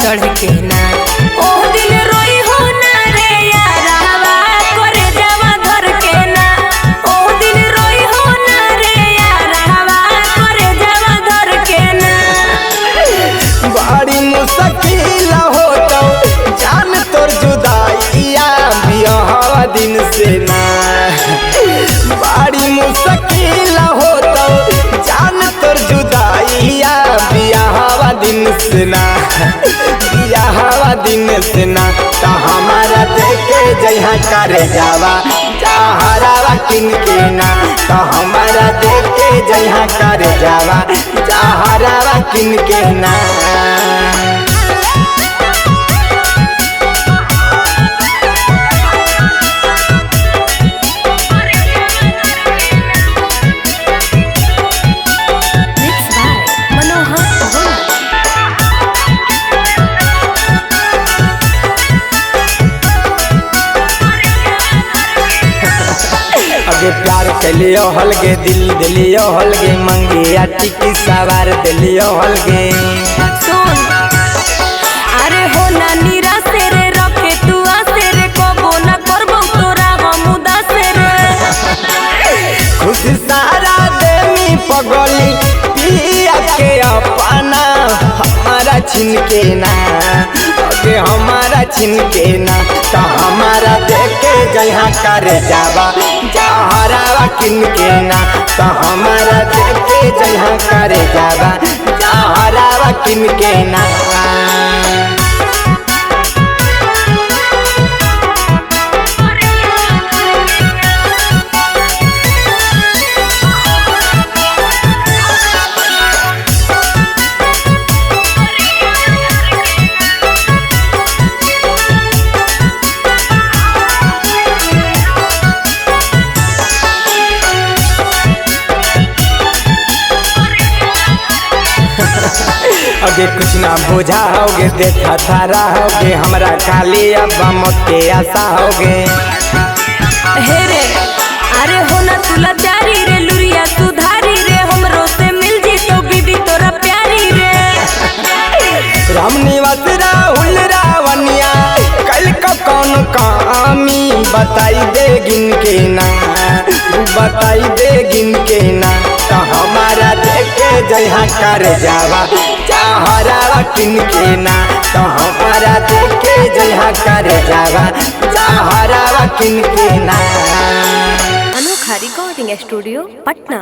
चढ़ के ना। ओ दिन रोई हो ना रे यारावा करे जावा धर के ना। ओ दिन रोई हो ना रे यारावा करे जावा धर के ना। बड़ी मुश्किल हो तो जान तोर जुदाइया बियाह दिन से ना। बड़ी मुश्किल हो तो जान तोर जुदाइया बियाह दिन से ना। बियाह दिन से ना तो हमारा देखे जहाँ करे जावा जहरावा किन के ना। तो हमारा देखे जहाँ करे जावा जहरावा किन के ना। अगे प्यार के लिए हलगे दिल दिलियो हलगे मंगे टिकी सवार दिलियो हलगे। सुन अरे हो ना निराश रे रखे तू आसे रे कबो ना करबो तोरा हम उदास रे। खुशी सारा देमी पगली पिया के अपना हमारा छिन के ना। अगे हमारा छिन के ना तो हमारा देखे जहाँ करे जावा जहरावा किन के ना। तो हमारा देखे जहाँ करे जावा जहरावा किन के ना। अगे कुछ ना बुझाओगे देखा थारा होगे हमरा खाली अब मौत के आशा होगे। हे रे अरे हो ना तुला जारी रे लुरिया सुधारी रे हमरो से मिल जी तो बीबी तोरा प्यारी रे। राम निवास राहुल रावनिया कल का कौन कामी बताई दे गिन के ना। बताई दे गिन के ना तो हमारा देखे जहाँ करे जावा जहरावा किन के ना। तो हमारा देखे जहाँ करे जावा जहरावा किन के ना। अनोखा रिकॉर्डिंग स्टूडियो पटना।